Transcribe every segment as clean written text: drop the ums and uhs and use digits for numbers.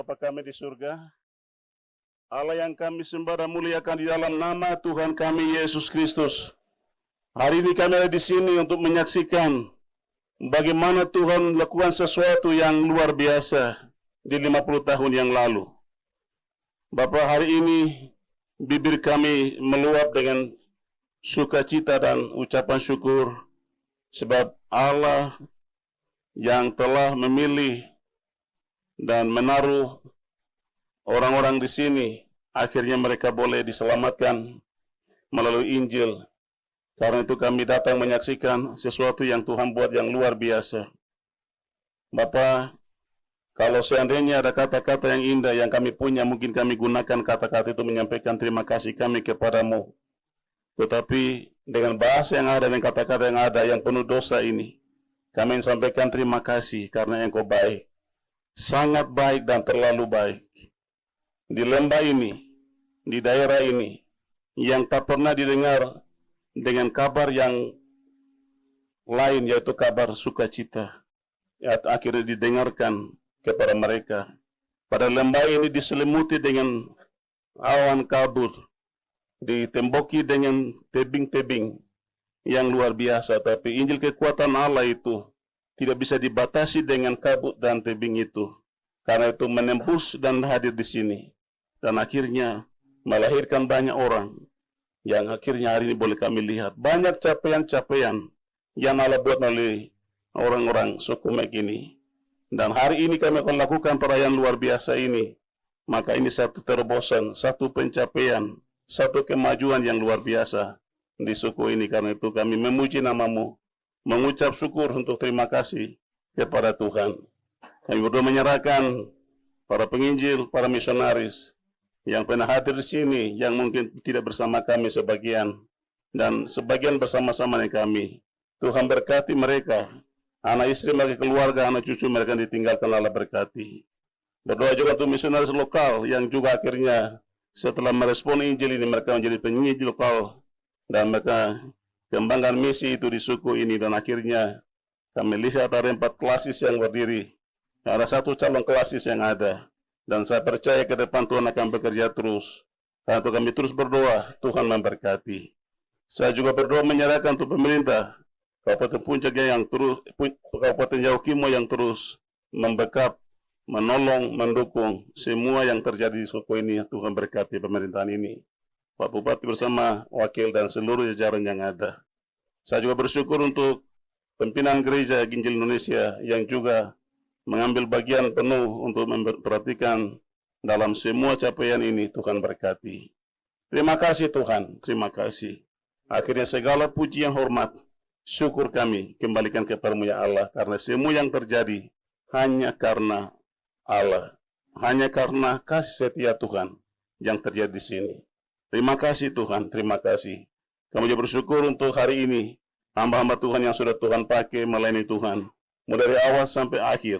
Bapa kami di surga, Allah yang kami sembah dan muliakan di dalam nama Tuhan kami Yesus Kristus. Hari ini kami ada di sini untuk menyaksikan bagaimana Tuhan melakukan sesuatu yang luar biasa di 50 tahun yang lalu. Bapa, hari ini bibir kami meluap dengan sukacita dan ucapan syukur sebab Allah yang telah memilih dan menaruh orang-orang di sini, akhirnya mereka boleh diselamatkan melalui Injil. Karena itu kami datang menyaksikan sesuatu yang Tuhan buat yang luar biasa. Bapa, kalau seandainya ada kata-kata yang indah yang kami punya, mungkin kami gunakan kata-kata itu menyampaikan terima kasih kami kepadamu. Tetapi dengan bahasa yang ada dan kata-kata yang ada yang penuh dosa ini, kami sampaikan terima kasih karena Engkau baik. Sangat baik dan terlalu baik. Di lembah ini, di daerah ini, yang tak pernah didengar dengan kabar yang lain, yaitu kabar sukacita, akhirnya didengarkan kepada mereka. Pada lembah ini diselimuti dengan awan kabut, ditemboki dengan tebing-tebing yang luar biasa, tapi Injil kekuatan Allah itu tidak bisa dibatasi dengan kabut dan tebing itu. Karena itu menembus dan hadir di sini. Dan akhirnya melahirkan banyak orang yang akhirnya hari ini boleh kami lihat. Banyak capaian-capaian yang Allah buat oleh orang-orang suku Mek ini. Dan hari ini kami akan lakukan perayaan luar biasa ini. Maka ini satu terobosan, satu pencapaian, satu kemajuan yang luar biasa di suku ini. Karena itu kami memuji namamu, mengucap syukur untuk terima kasih kepada Tuhan. Kami berdua menyerahkan para penginjil, para misionaris yang pernah hadir di sini, yang mungkin tidak bersama kami sebagian, dan sebagian bersama-sama dengan kami. Tuhan berkati mereka, anak istri mereka, keluarga, anak cucu mereka ditinggalkan, Allah berkati. Berdoa juga untuk misionaris lokal yang juga akhirnya setelah merespon Injil ini, mereka menjadi penginjil lokal, dan mereka kembangkan misi itu di suku ini. Dan akhirnya kami lihat ada 4 klasis yang berdiri, ada 1 calon klasis yang ada. Dan saya percaya ke depan Tuhan akan bekerja terus. Karena itu kami terus berdoa, Tuhan memberkati. Saya juga berdoa menyerahkan untuk pemerintah Kabupaten Puncak yang terus, Kabupaten Yaukimo yang terus membackup, menolong, mendukung semua yang terjadi di suku ini. Tuhan berkati pemerintahan ini, Pak Bupati bersama wakil dan seluruh jajaran yang ada. Saya juga bersyukur untuk pimpinan Gereja Ginjil Indonesia yang juga mengambil bagian penuh untuk memperhatikan dalam semua capaian ini. Tuhan berkati. Terima kasih Tuhan, terima kasih. Akhirnya segala puji yang hormat, syukur kami kembalikan kepada-Mu ya Allah, karena semua yang terjadi hanya karena Allah, hanya karena kasih setia Tuhan yang terjadi di sini. Terima kasih Tuhan, terima kasih. Kami juga bersyukur untuk hari ini, hamba-hamba Tuhan yang sudah Tuhan pakai melayani Tuhan, mulai dari awal sampai akhir,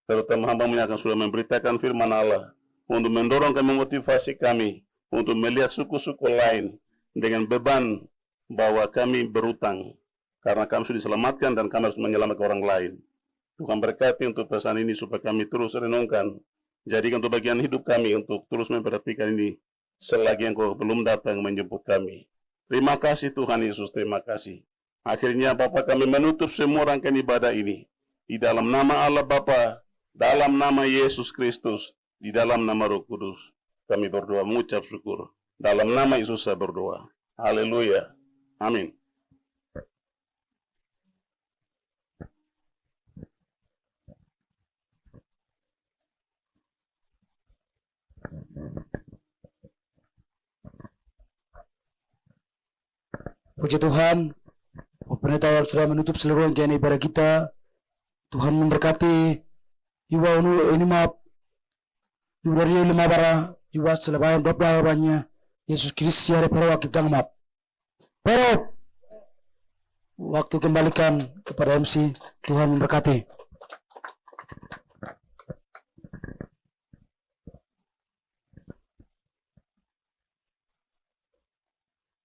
terutama hamba-Mu yang akan sudah memberitakan firman Allah, untuk mendorong dan memotivasi kami, untuk melihat suku-suku lain dengan beban bahwa kami berutang, karena kami sudah diselamatkan dan kami harus menyelamatkan orang lain. Tuhan berkati untuk pesan ini supaya kami terus renungkan, jadikan untuk bagian hidup kami untuk terus memperhatikan ini, selagi Engkau belum datang menjemput kami. Terima kasih Tuhan Yesus, terima kasih. Akhirnya Bapa, kami menutup semua rangkaian ibadah ini di dalam nama Allah Bapa, dalam nama Yesus Kristus, di dalam nama Roh Kudus. Kami berdoa mengucap syukur. Dalam nama Yesus saya berdoa. Haleluya. Amin. Puji Tuhan, pendeta sudah menutup seluruh rangkaian ibadah kita. Tuhan memberkati jiwa ini maaf dari lima bara jiwa selain berapa banyak Yesus Kristus ya para wakil maaf. Pero waktu kembalikan kepada MC. Tuhan memberkati.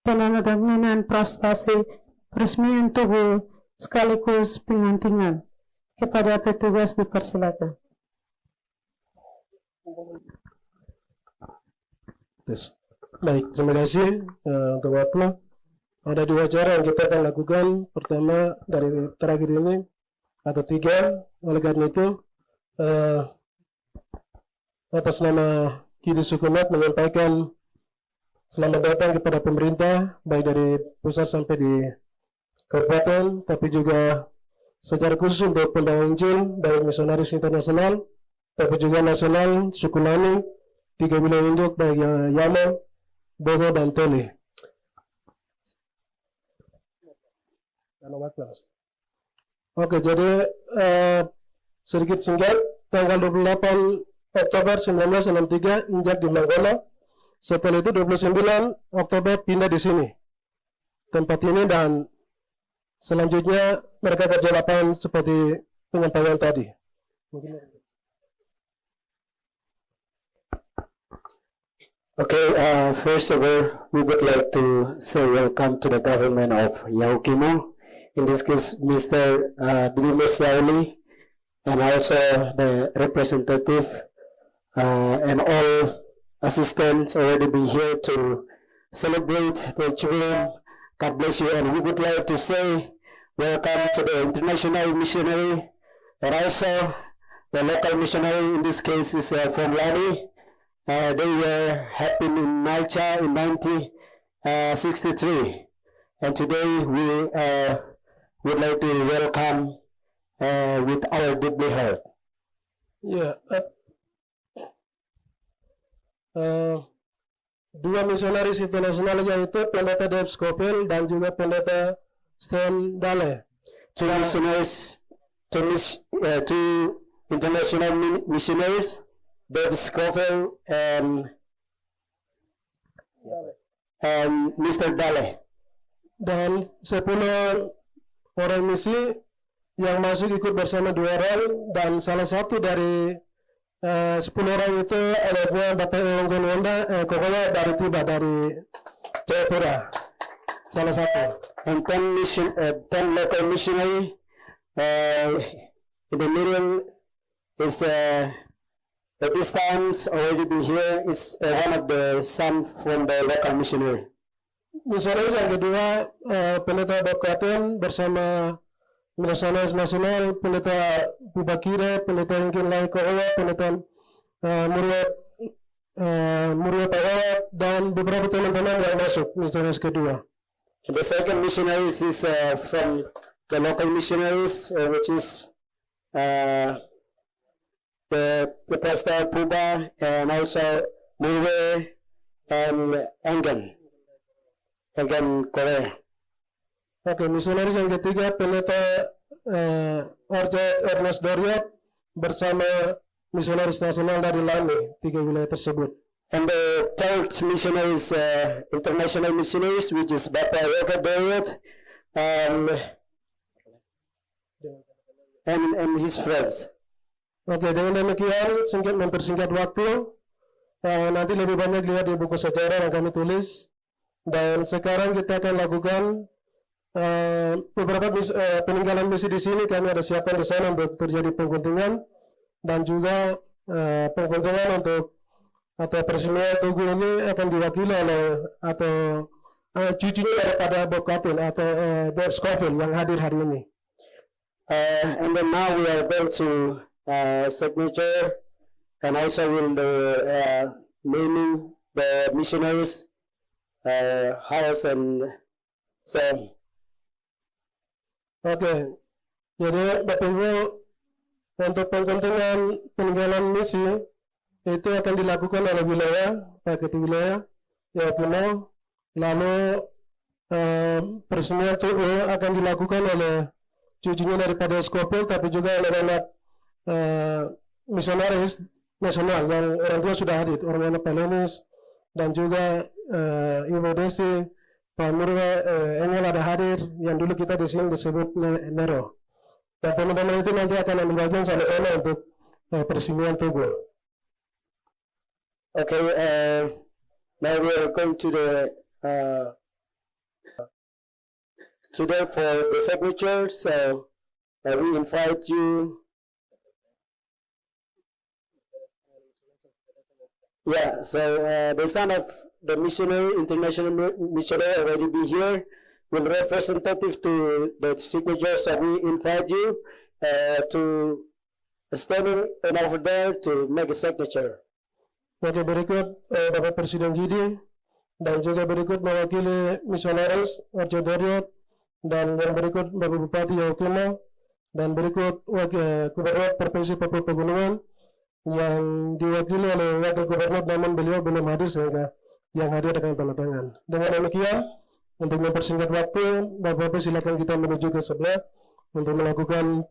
Penandatanganan prestasi peresmian tubuh sekaligus pengantingan. Kepada petugas dipersilakan. Baik, terima kasih untuk waktu. Ada dua cara yang kita akan lakukan. Pertama, dari terakhir ini, atau tiga. Oleh karena itu, atas nama Kidis Sukumat menyampaikan selamat datang kepada pemerintah, baik dari pusat sampai di kabupaten, tapi juga secara khusus untuk pembawa Injil dari misionaris internasional, tapi juga nasional, suku Nani, 3 wilayah induk, baik Yamo, Bogo, dan Toli. Oke, jadi sedikit singkat, tanggal 28 Oktober 1963 injak di Mangola. Setelah itu 29 Oktober pindah di sini, tempat ini, dan selanjutnya mereka kerja lapangan seperti penyampaian tadi. Okay, first of all, we would like to say welcome to the government of Yaukimo. In this case, Mr. Dimas Yauli, and also the representative and all assistants already be here to celebrate the children. God bless you. And we would like to say welcome to the international missionary and also the local missionary. In this case is from Lani. They were happened in Malcha in 1963. And today we would like to welcome with our deeply heart. Ya, dua misionaris internasional yaitu Pendeta Dave Scofield dan juga Pendeta Stan Dale. Two missionaries, two international missionaries, Dave Scofield and Mr. Dale. Dan 10 orang misi yang masuk ikut bersama 2 orang, dan salah satu dari 10 orang itu anaknya Bapak Onggon Wanda, pokoknya dari tiba dari Jayapura, salah satu. And 10 local missionary. In the middle is at this time already been here is one of the son from the local missionary. Misionaris yang kedua, Pendeta Bob Katen bersama misionaris nasional, Pendeta Bubakire, Pendeta Ingkin Lai Kowa, Pendeta Murya Pawawa, dan beberapa teman-teman yang masuk misionaris kedua. And the second missionaries is from the local missionaries, which is the Pastor Puba and also Murwe and Engen Korea. Oke, misionaris yang ketiga Pendeta Ernest Doriot bersama misionaris nasional dari Lani, 3 wilayah tersebut. And the third missionary is international missionaries, which is Bapak Yoga Doriot and his friends. Oke, dengan demikian mempersingkat waktu, nanti lebih banyak lihat di buku sejarah yang kami tulis. Dan sekarang kita akan lakukan beberapa peninggalan misi di sini. Kami ada siapkan di sana untuk terjadi pengguntingan, dan juga pengguntingan untuk atau peresmian tugu ini akan diwakili oleh atau cucunya daripada Bob Katen atau Dave Scofield yang hadir hari ini. And then now we are going to signature and also will the naming the missionaries house and so. Oke, jadi Bapak Ibu, untuk pengguntingan peninggalan misi itu akan dilakukan oleh wilayah, paket wilayah Yaukimo, lalu peresmian tugu akan dilakukan oleh cucunya daripada Scofield, tapi juga anak-anak misionaris nasional yang orang tua sudah hadir, orang-orang Pelenis, dan juga Ibu Desi, Pak Murwe, Engel ada hadir, yang dulu kita di sini disebut Nero. Dan teman-teman itu nanti akan membagikan sama-sama untuk peresmian tugu. Okay, now we are going to the today for the signature. So we invite you. Yeah, so the son of the missionary, international missionary already be here, will representative to the signature, so we invite you to standing and over there to make a signature. Oke, berikut Bapak Presiden Gidi, dan juga berikut mewakili misionaris Arjo Dariot, dan yang berikut Bapak Bupati Yahukimo, dan berikut Gubernur Provinsi Papua Pegunungan yang diwakili oleh Wakil Gubernur, namun beliau belum hadir sehingga yang hadir akan tanda tangan. Dengan demikian, untuk mempersingkat waktu, Bapak-Bapak silakan kita menuju ke sebelah untuk melakukan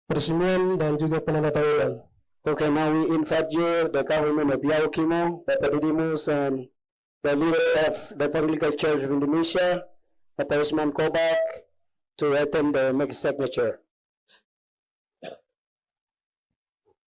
peresmian dan juga penandatanganan. Okay, now we invite you, the government of Yaukimo, Bapak Didimus, and the leader of the Evangelical Church of Indonesia, Bapak Usman Kobak, to attend the make signature.